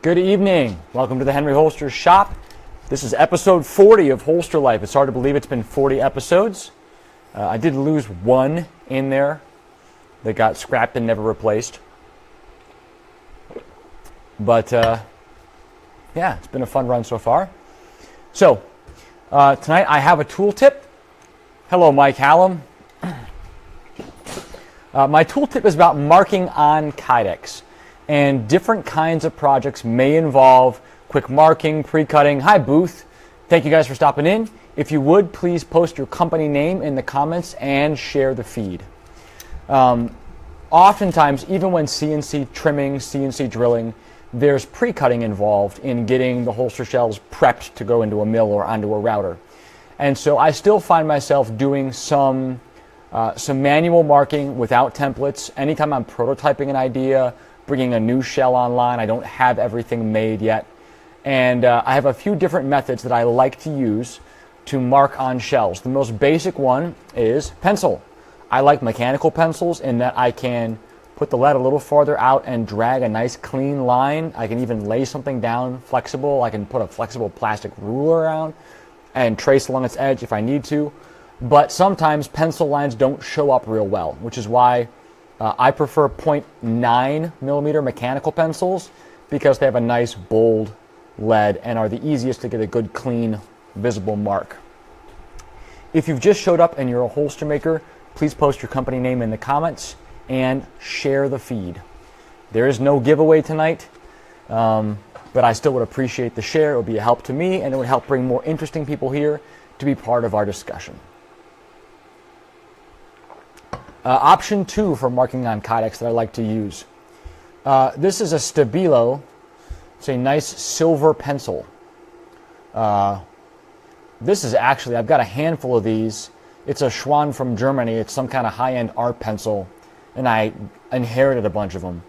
Good evening. Welcome to the Henry Holster Shop. This is episode 40 of HolsterLife. It's hard to believe it's been 40 episodes. I did lose one in there that got scrapped and never replaced. But yeah, it's been a fun run so far. So tonight I have a tool tip. Hello, Mike Hallam. My tool tip is about marking on Kydex. And different kinds of projects may involve quick marking, pre-cutting. Hi, Booth. Thank you guys for stopping in. If you would, please post your company name in the comments and share the feed. Oftentimes, even when CNC trimming, CNC drilling, there's pre-cutting involved in getting the holster shells prepped to go into a mill or onto a router. And so I still find myself doing some manual marking without templates. Anytime I'm prototyping an idea, bringing a new shell online, I don't have everything made yet. And I have a few different methods that I like to use to mark on shells. The most basic one is pencil. I like mechanical pencils in that I can put the lead a little farther out and drag a nice clean line. I can even lay something down flexible. I can put a flexible plastic ruler around and trace along its edge if I need to. But sometimes pencil lines don't show up real well, which is why I prefer 0.9 millimeter mechanical pencils because they have a nice bold lead and are the easiest to get a good, clean, visible mark. If you've just showed up and you're a holster maker, please post your company name in the comments and share the feed. There is no giveaway tonight, but I still would appreciate the share. It would be a help to me, and it would help bring more interesting people here to be part of our discussion. Option 2 for marking on Kydex that I like to use. This is a Stabilo. It's a nice silver pencil. This is actually, I've got a handful of these. It's a Schwann from Germany. It's some kind of high-end art pencil, and I inherited a bunch of them.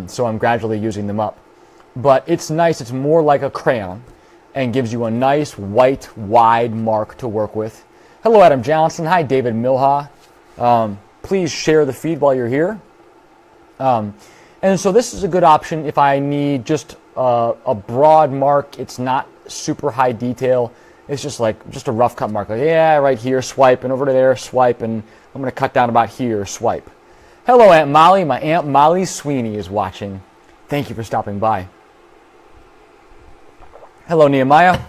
So I'm gradually using them up. But it's nice. It's more like a crayon and gives you a nice white, wide mark to work with. Hello, Adam Johnson. Hi, David Milha. Please share the feed while you're here. And so this is a good option if I need just a broad mark. It's not super high detail. It's just a rough cut mark. Like, yeah, right here, swipe, and over to there, swipe, and I'm going to cut down about here, swipe. Hello, Aunt Molly. My Aunt Molly Sweeney is watching. Thank you for stopping by. Hello, Nehemiah.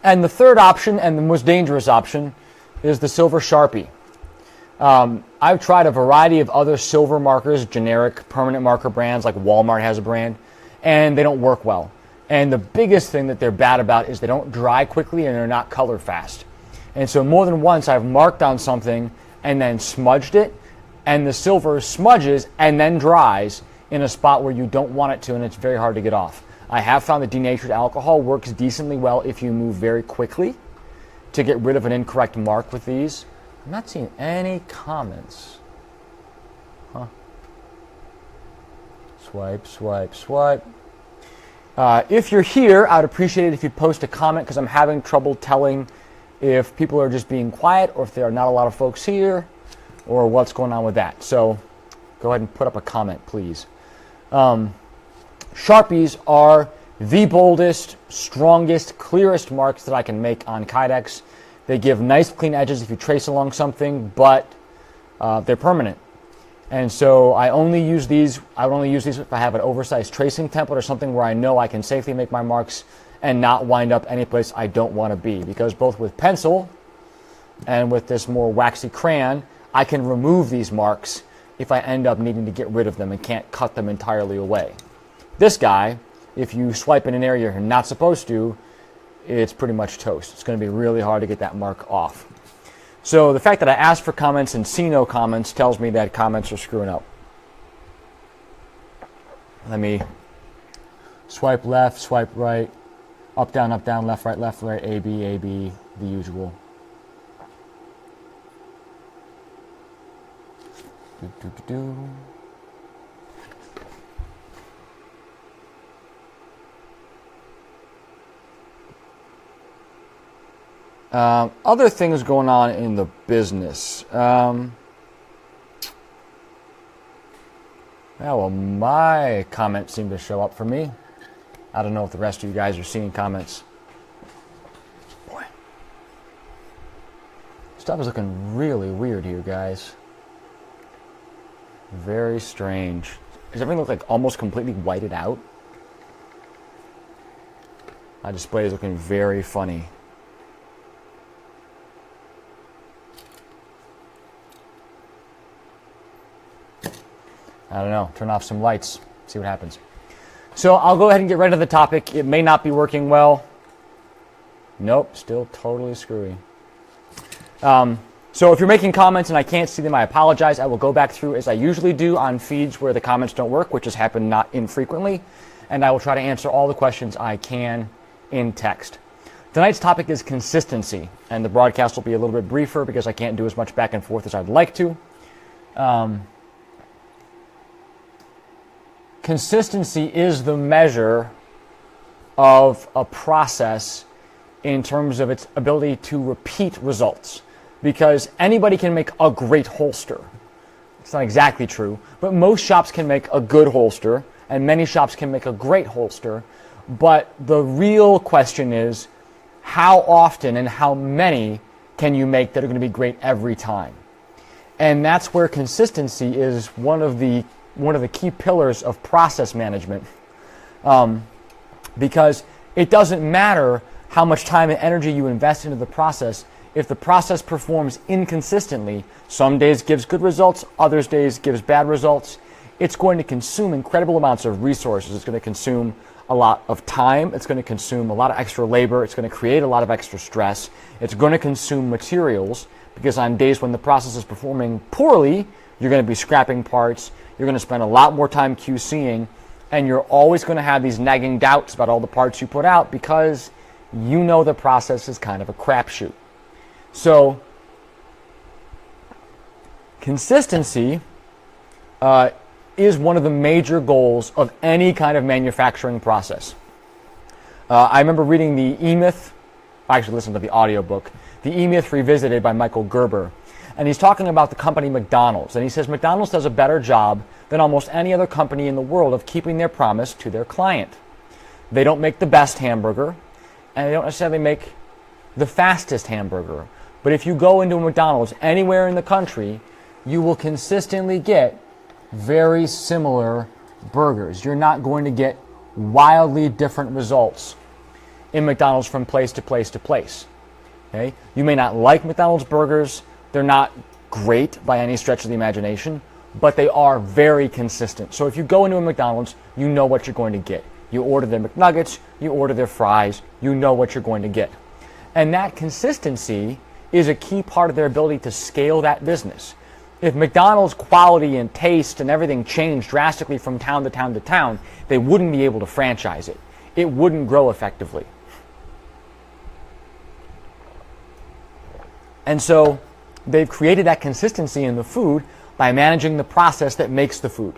And the third option, and the most dangerous option, is the silver Sharpie. I've tried a variety of other silver markers, generic permanent marker brands, like Walmart has a brand, and they don't work well. And the biggest thing that they're bad about is they don't dry quickly and they're not color fast. And so more than once I've marked on something and then smudged it, and the silver smudges and then dries in a spot where you don't want it to, and it's very hard to get off. I have found that denatured alcohol works decently well if you move very quickly to get rid of an incorrect mark with these. I'm not seeing any comments. Huh. Swipe, swipe, swipe. If you're here, I'd appreciate it if you post a comment because I'm having trouble telling if people are just being quiet or if there are not a lot of folks here or what's going on with that. So go ahead and put up a comment, please. Sharpies are the boldest, strongest, clearest marks that I can make on Kydex. They give nice clean edges if you trace along something, but they're permanent. And so I only use these. I would only use these if I have an oversized tracing template or something where I know I can safely make my marks and not wind up any place I don't want to be. Because both with pencil and with this more waxy crayon, I can remove these marks if I end up needing to get rid of them and can't cut them entirely away. This guy, if you swipe in an area you're not supposed to, it's pretty much toast. It's going to be really hard to get that mark off. So the fact that I asked for comments and see no comments tells me that comments are screwing up. Let me swipe left, swipe right, up, down, left, right, A, B, the usual. Other things going on in the business. Yeah, well, my comments seem to show up for me. I don't know if the rest of you guys are seeing comments. Boy. Stuff is looking really weird here, guys. Very strange. Does everything look like almost completely whited out? My display is looking very funny. I don't know. Turn off some lights. See what happens. So I'll go ahead and get right to the topic. It may not be working well. Nope, still totally screwy. So if you're making comments and I can't see them, I apologize. I will go back through as I usually do on feeds where the comments don't work, which has happened not infrequently, and I will try to answer all the questions I can in text. Tonight's topic is consistency, and the broadcast will be a little bit briefer because I can't do as much back and forth as I'd like to. Consistency is the measure of a process in terms of its ability to repeat results. Because anybody can make a great holster. It's not exactly true, but most shops can make a good holster, and many shops can make a great holster. But the real question is, how often and how many can you make that are going to be great every time? And that's where consistency is one of the key pillars of process management, because it doesn't matter how much time and energy you invest into the process. If the process performs inconsistently, some days gives good results, other days gives bad results, it's going to consume incredible amounts of resources. It's going to consume a lot of time. It's going to consume a lot of extra labor. It's going to create a lot of extra stress. It's going to consume materials, because on days when the process is performing poorly, you're going to be scrapping parts. You're going to spend a lot more time QCing, and you're always going to have these nagging doubts about all the parts you put out because you know the process is kind of a crapshoot. So, consistency is one of the major goals of any kind of manufacturing process. I remember reading the E-Myth, I actually listened to the audiobook, the E-Myth Revisited by Michael Gerber. And he's talking about the company McDonald's. And he says McDonald's does a better job than almost any other company in the world of keeping their promise to their client. They don't make the best hamburger, and they don't necessarily make the fastest hamburger. But if you go into a McDonald's anywhere in the country, you will consistently get very similar burgers. You're not going to get wildly different results in McDonald's from place to place to place. Okay? You may not like McDonald's burgers. They're not great by any stretch of the imagination, but they are very consistent. So if you go into a McDonald's, you know what you're going to get. You order their McNuggets, you order their fries, you know what you're going to get. And that consistency is a key part of their ability to scale that business. If McDonald's quality and taste and everything changed drastically from town to town to town, they wouldn't be able to franchise it. It wouldn't grow effectively. And so they've created that consistency in the food by managing the process that makes the food.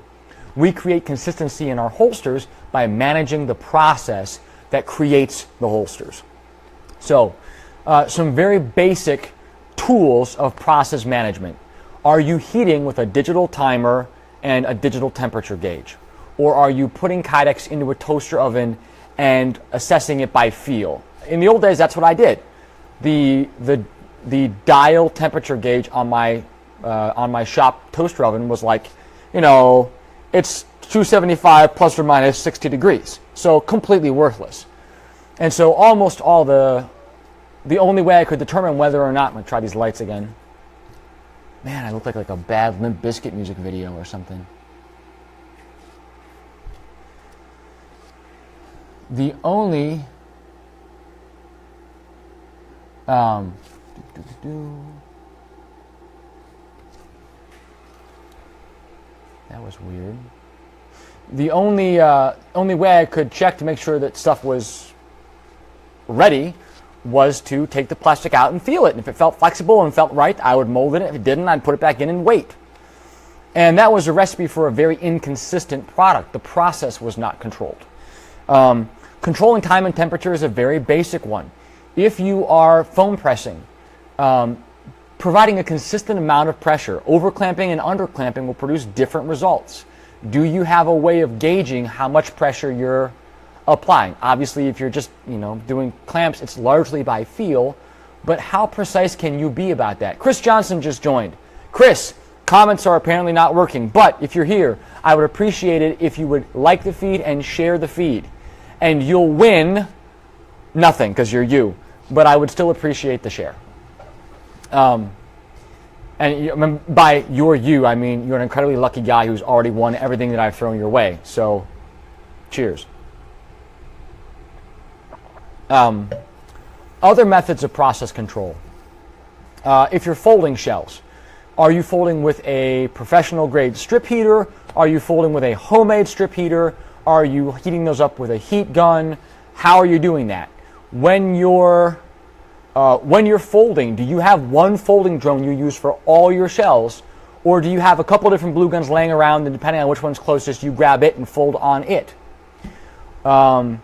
We create consistency in our holsters by managing the process that creates the holsters. So, some very basic tools of process management. Are you heating with a digital timer and a digital temperature gauge? Or are you putting Kydex into a toaster oven and assessing it by feel? In the old days, that's what I did. The dial temperature gauge on my shop toaster oven was like, it's 275 plus or minus 60 degrees. So completely worthless. And so almost all the only way I could determine whether or not, I'm going to try these lights again. Man, I look like a bad Limp Bizkit music video or something. The only that was weird. The only way I could check to make sure that stuff was ready was to take the plastic out and feel it. And if it felt flexible and felt right, I would mold it. If it didn't, I'd put it back in and wait. And that was a recipe for a very inconsistent product. The process was not controlled. Controlling time and temperature is a very basic one. If you are foam pressing, providing a consistent amount of pressure, over clamping and under clamping will produce different results. Do you have a way of gauging how much pressure you're applying? Obviously, if you're just, doing clamps, it's largely by feel, but how precise can you be about that? Chris Johnson just joined. Chris, comments are apparently not working, but if you're here, I would appreciate it if you would like the feed and share the feed. And you'll win nothing because you're you, but I would still appreciate the share. And by you're you, I mean you're an incredibly lucky guy who's already won everything that I've thrown your way. So, cheers. Other methods of process control. If you're folding shells, are you folding with a professional grade strip heater? Are you folding with a homemade strip heater? Are you heating those up with a heat gun? How are you doing that? When you're folding, do you have one folding drone you use for all your shells, or do you have a couple different glue guns laying around, and depending on which one's closest, you grab it and fold on it? When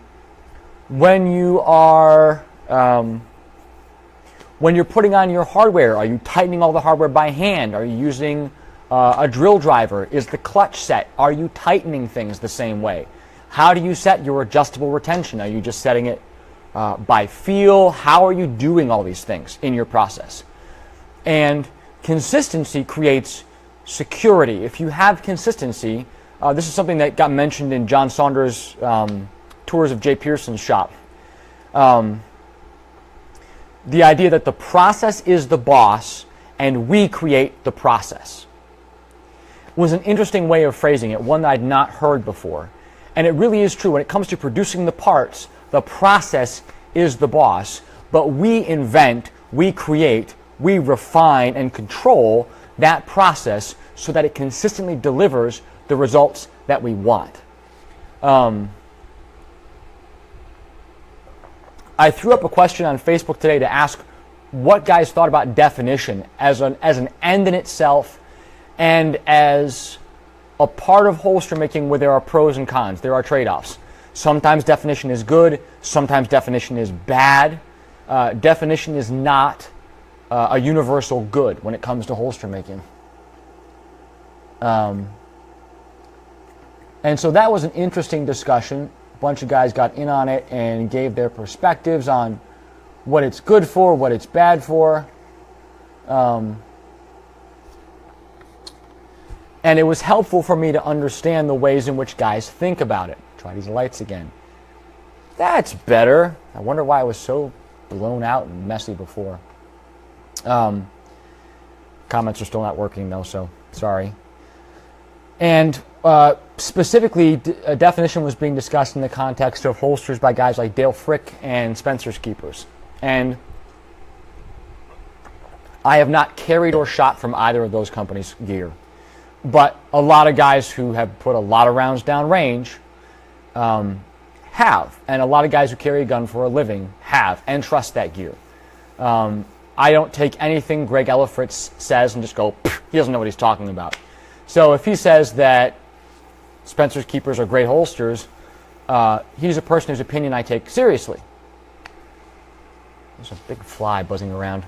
you're putting on your hardware, are you tightening all the hardware by hand? Are you using a drill driver? Is the clutch set? Are you tightening things the same way? How do you set your adjustable retention? Are you just setting it by feel? How are you doing all these things in your process? And consistency creates security. If you have consistency, this is something that got mentioned in John Saunders' tours of Jay Pearson's shop. The idea that the process is the boss and we create the process was an interesting way of phrasing it, one that I'd not heard before. And it really is true. When it comes to producing the parts, the process is the boss, but we invent, we create, we refine and control that process so that it consistently delivers the results that we want. I threw up a question on Facebook today to ask what guys thought about definition as an end in itself and as a part of holster making where there are pros and cons, there are trade-offs. Sometimes definition is good, sometimes definition is bad. Definition is not a universal good when it comes to holster making. And so that was an interesting discussion. A bunch of guys got in on it and gave their perspectives on what it's good for, what it's bad for. And it was helpful for me to understand the ways in which guys think about it. Try these lights again. That's better. I wonder why it was so blown out and messy before. Comments are still not working though, so sorry. And specifically, a definition was being discussed in the context of holsters by guys like Dale Frick and Spencer's Keepers. And I have not carried or shot from either of those companies' gear. But a lot of guys who have put a lot of rounds down range have. And a lot of guys who carry a gun for a living have and trust that gear. I don't take anything Greg Ellifritz says and just go, he doesn't know what he's talking about. So if he says that Spencer's Keepers are great holsters, he's a person whose opinion I take seriously. There's a big fly buzzing around.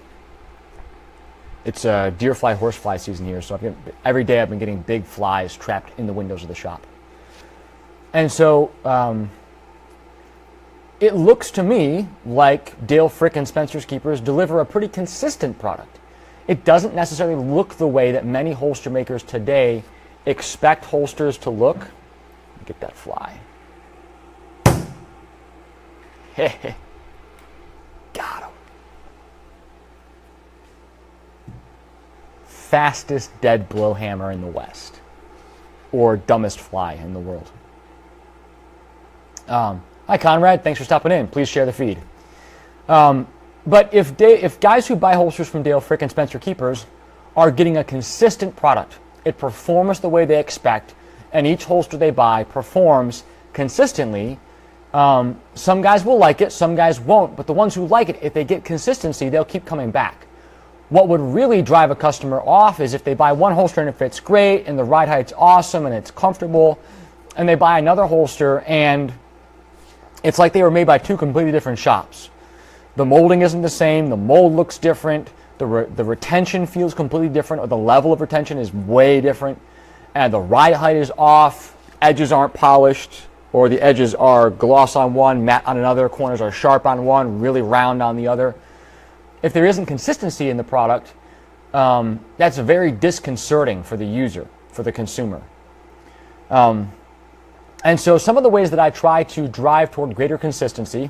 It's deer fly, horsefly season here, so every day I've been getting big flies trapped in the windows of the shop. And so it looks to me like Dale Frick and Spencer's Keepers deliver a pretty consistent product. It doesn't necessarily look the way that many holster makers today expect holsters to look. Let me get that fly. Got him. Fastest dead blow hammer in the West, or dumbest fly in the world. Hi Conrad, thanks for stopping in. Please share the feed. But if guys who buy holsters from Dale Frick and Spencer Keepers are getting a consistent product, it performs the way they expect, and each holster they buy performs consistently, some guys will like it, some guys won't, but the ones who like it, if they get consistency, they'll keep coming back. What would really drive a customer off is if they buy one holster and it fits great and the ride height's awesome and it's comfortable, and they buy another holster and it's like they were made by two completely different shops. The molding isn't the same, the mold looks different, the retention feels completely different, or the level of retention is way different. and the ride height is off, edges aren't polished, or the edges are gloss on one, matte on another, corners are sharp on one, really round on the other. If there isn't consistency in the product, that's very disconcerting for the user, for the consumer. And so some of the ways that I try to drive toward greater consistency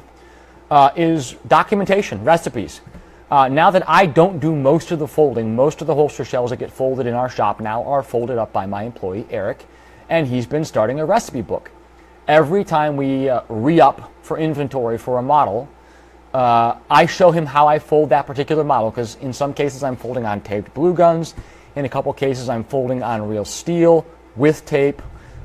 is documentation, recipes. Now that I don't do most of the folding, most of the holster shells that get folded in our shop now are folded up by my employee, Eric, and he's been starting a recipe book. Every time we re-up for inventory for a model, I show him how I fold that particular model, because in some cases I'm folding on taped blue guns, in a couple cases I'm folding on real steel with tape,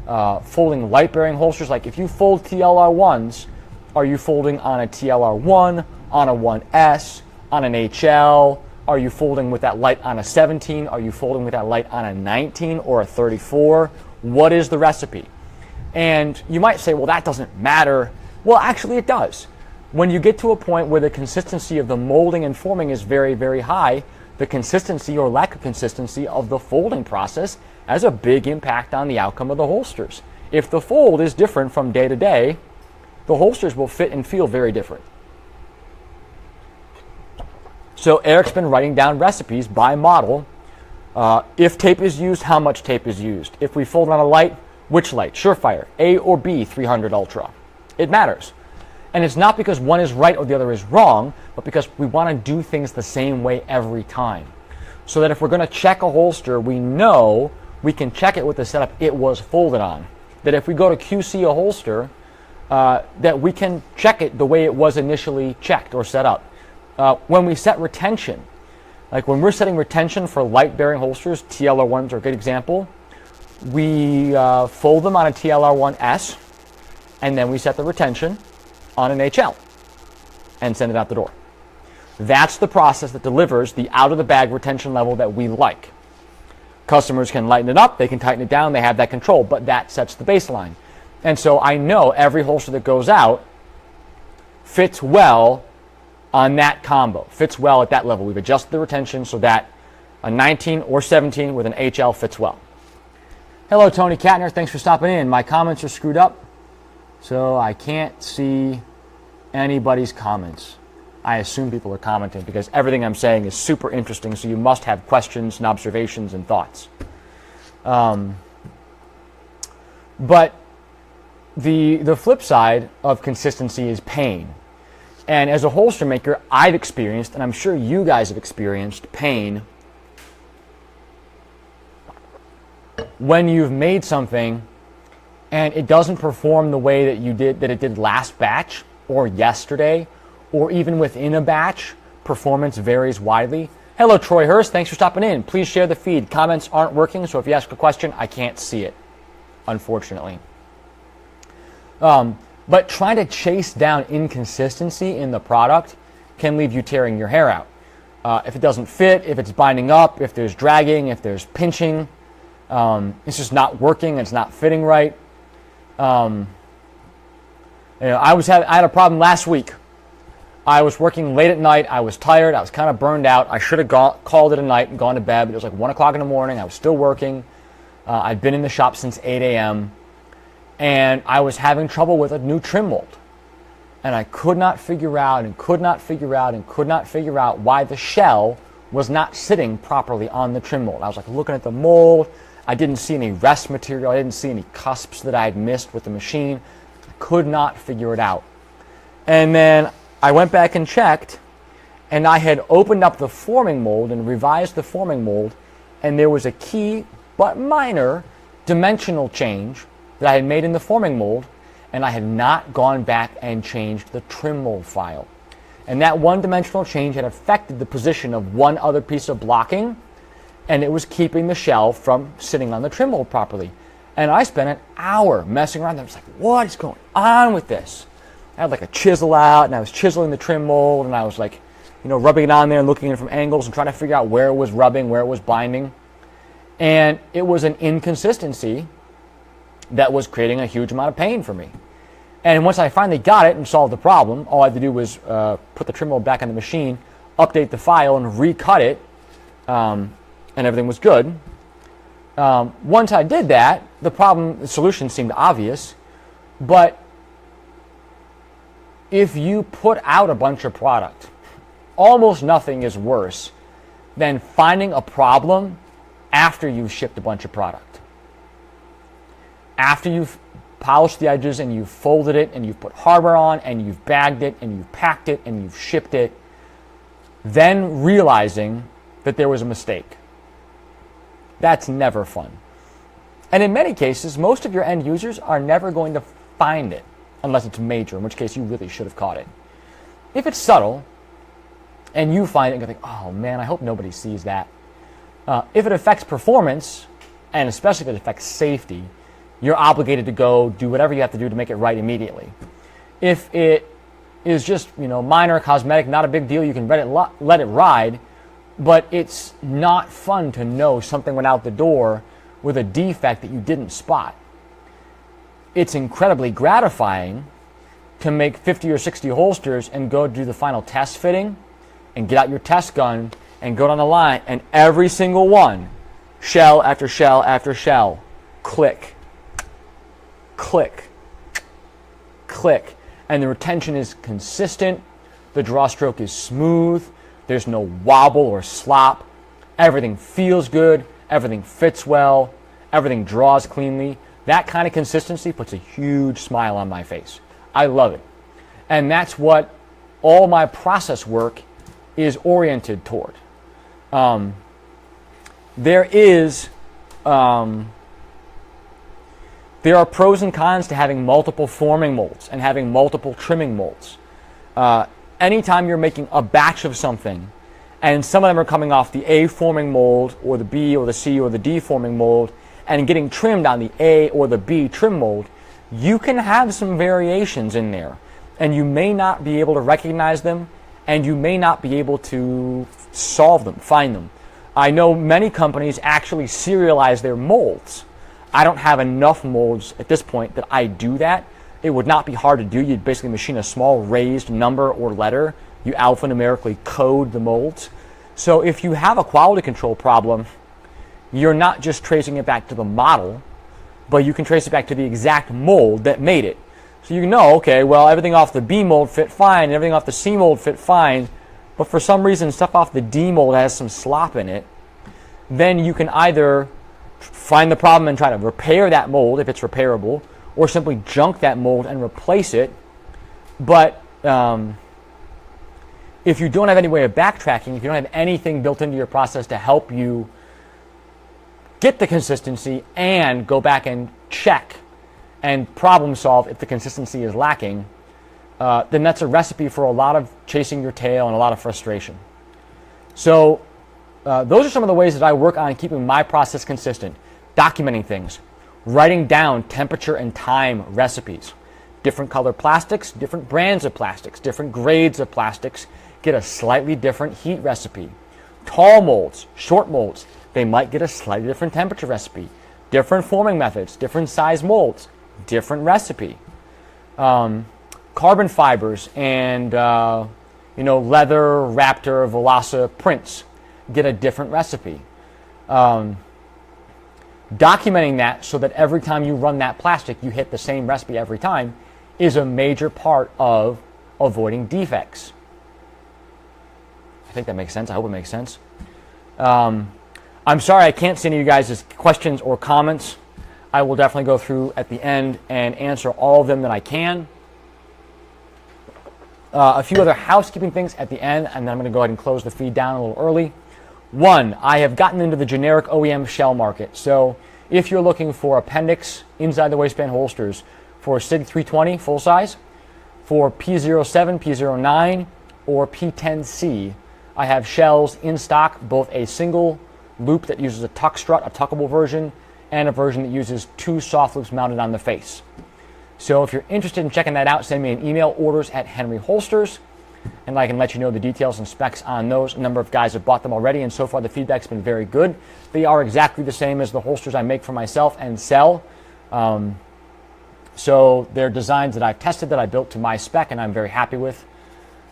folding light-bearing holsters. Like if you fold TLR1s, are you folding on a TLR1, on a 1S, on an HL? Are you folding with that light on a 17? Are you folding with that light on a 19 or a 34? What is the recipe? And you might say, well, that doesn't matter. Well, actually it does. When you get to a point where the consistency of the molding and forming is very, very high, the consistency or lack of consistency of the folding process has a big impact on the outcome of the holsters. If the fold is different from day to day, the holsters will fit and feel very different. So Eric's been writing down recipes by model. If tape is used, how much tape is used. If we fold on a light, which light? Surefire, A or B 300 Ultra. It matters. And it's not because one is right or the other is wrong, but because we want to do things the same way every time. So that if we're going to check a holster, we know we can check it with the setup it was folded on. That if we go to QC a holster, that we can check it the way it was initially checked or set up. When we set retention, like when we're setting retention for light-bearing holsters, TLR1s are a good example, we fold them on a TLR1S, and then we set the retention on an HL and send it out the door. That's the process that delivers the out-of-the-bag retention level that we like. Customers can lighten it up, they can tighten it down, they have that control, but that sets the baseline. And so I know every holster that goes out fits well on that combo, fits well at that level. We've adjusted the retention so that a 19 or 17 with an HL fits well. Hello, Tony Katner. Thanks for stopping in. My comments are screwed up, so I can't see anybody's comments. I assume people are commenting because everything I'm saying is super interesting, so you must have questions and observations and thoughts. But the flip side of consistency is pain. And as a holster maker, I've experienced, and I'm sure you guys have experienced, pain when you've made something and it doesn't perform the way that it did last batch or yesterday, or even within a batch. Performance varies widely. Hello, Troy Hurst. Thanks for stopping in. Please share the feed. Comments aren't working, so if you ask a question, I can't see it, unfortunately. But trying to chase down inconsistency in the product can leave you tearing your hair out. If it doesn't fit, if it's binding up, if there's dragging, if there's pinching, it's just not working, it's not fitting right. I had a problem last week. I was working late at night. I was tired. I was kind of burned out. I should have called it a night and gone to bed, but it was like 1 o'clock in the morning. I was still working. I'd been in the shop since 8 a.m. And I was having trouble with a new trim mold. And I could not figure out why the shell was not sitting properly on the trim mold. I was like looking at the mold. I didn't see any rest material. I didn't see any cusps that I had missed with the machine. I could not figure it out. And then I went back and checked, and I had opened up the forming mold and revised the forming mold, and there was a key but minor dimensional change that I had made in the forming mold, and I had not gone back and changed the trim mold file. And that one dimensional change had affected the position of one other piece of blocking, and it was keeping the shell from sitting on the trim mold properly. And I spent an hour messing around. I was like, what is going on with this? I had like a chisel out, and I was chiseling the trim mold, and I was like, rubbing it on there and looking at it from angles and trying to figure out where it was rubbing, where it was binding. And it was an inconsistency that was creating a huge amount of pain for me. And once I finally got it and solved the problem, all I had to do was put the trim mold back on the machine, update the file, and recut it, and everything was good. Once I did that, the solution seemed obvious, but if you put out a bunch of product, almost nothing is worse than finding a problem after you've shipped a bunch of product. After you've polished the edges and you've folded it and you've put hardware on and you've bagged it and you've packed it and you've shipped it, then realizing that there was a mistake. That's never fun. And in many cases, most of your end users are never going to find it, unless it's major, in which case you really should have caught it. If it's subtle, and you find it and you think, oh man, I hope nobody sees that. If it affects performance, and especially if it affects safety, you're obligated to go do whatever you have to do to make it right immediately. If it is just minor, cosmetic, not a big deal, you can let it ride, but it's not fun to know something went out the door with a defect that you didn't spot. It's incredibly gratifying to make 50 or 60 holsters and go do the final test fitting and get out your test gun and go down the line, and every single one, shell after shell after shell, click, click, click, and the retention is consistent, the draw stroke is smooth, there's no wobble or slop, everything feels good, everything fits well, everything draws cleanly. That kind of consistency puts a huge smile on my face. I love it. And that's what all my process work is oriented toward. There are pros and cons to having multiple forming molds and having multiple trimming molds. Anytime you're making a batch of something, and some of them are coming off the A forming mold, or the B, or the C, or the D forming mold, and getting trimmed on the A or the B trim mold, you can have some variations in there, and you may not be able to recognize them, and you may not be able to solve them, find them. I know many companies actually serialize their molds. I don't have enough molds at this point that I do that. It would not be hard to do. You'd basically machine a small raised number or letter. You alphanumerically code the molds. So if you have a quality control problem, you're not just tracing it back to the model, but you can trace it back to the exact mold that made it. So you know, okay, well, everything off the B mold fit fine, and everything off the C mold fit fine, but for some reason stuff off the D mold has some slop in it. Then you can either find the problem and try to repair that mold if it's repairable, or simply junk that mold and replace it. But if you don't have any way of backtracking, if you don't have anything built into your process to help you get the consistency and go back and check and problem solve if the consistency is lacking, then that's a recipe for a lot of chasing your tail and a lot of frustration. So those are some of the ways that I work on keeping my process consistent. Documenting things, writing down temperature and time recipes, different color plastics, different brands of plastics, different grades of plastics, get a slightly different heat recipe. Tall molds, short molds, they might get a slightly different temperature recipe. Different forming methods, different size molds, different recipe. Carbon fibers and leather, Raptor, Velosa prints get a different recipe. Documenting that so that every time you run that plastic, you hit the same recipe every time is a major part of avoiding defects. I think that makes sense. I hope it makes sense. I'm sorry I can't see any of you guys' questions or comments. I will definitely go through at the end and answer all of them that I can. A few other housekeeping things at the end, and then I'm going to go ahead and close the feed down a little early. One, I have gotten into the generic OEM shell market. So if you're looking for appendix inside the waistband holsters for SIG 320 full size, for P07, P09, or P10C, I have shells in stock, both a single loop that uses a tuck strut, a tuckable version, and a version that uses two soft loops mounted on the face. So if you're interested in checking that out, send me an email, orders@Henry Holsters, and I can let you know the details and specs on those. A number of guys have bought them already, and so far the feedback's been very good. They are exactly the same as the holsters I make for myself and sell. So they're designs that I've tested, that I built to my spec, and I'm very happy with.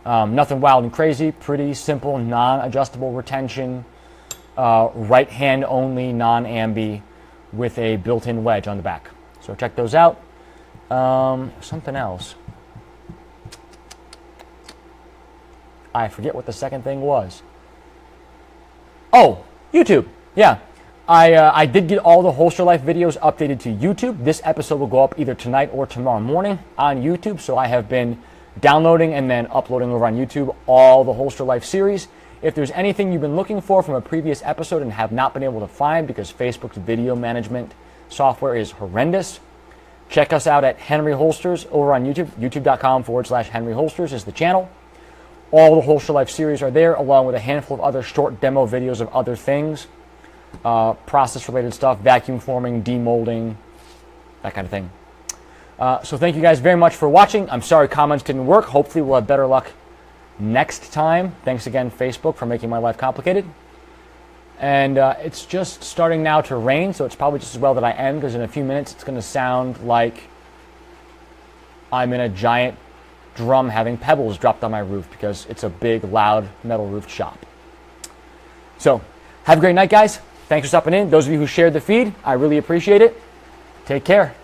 Nothing wild and crazy, pretty simple, non-adjustable retention, right hand only, non-ambi. with a built-in wedge on the back. So check those out. Something else. I forget what the second thing was. Oh, YouTube. Yeah. I did get all the HolsterLife videos updated to YouTube. This episode will go up either tonight or tomorrow morning on YouTube. So I have been downloading and then uploading over on YouTube all the HolsterLife series. If there's anything you've been looking for from a previous episode and have not been able to find because Facebook's video management software is horrendous, check us out at Henry Holsters over on YouTube. YouTube.com/Henry Holsters is the channel. All the HolsterLife series are there, along with a handful of other short demo videos of other things, process-related stuff, vacuum forming, demolding, that kind of thing. So thank you guys very much for watching. I'm sorry comments didn't work. Hopefully we'll have better luck next time. Thanks again, Facebook, for making my life complicated. And it's just starting now to rain, so it's probably just as well that I end, because in a few minutes it's going to sound like I'm in a giant drum having pebbles dropped on my roof, because it's a big, loud, metal roofed shop. So, have a great night, guys. Thanks for stopping in. Those of you who shared the feed, I really appreciate it. Take care.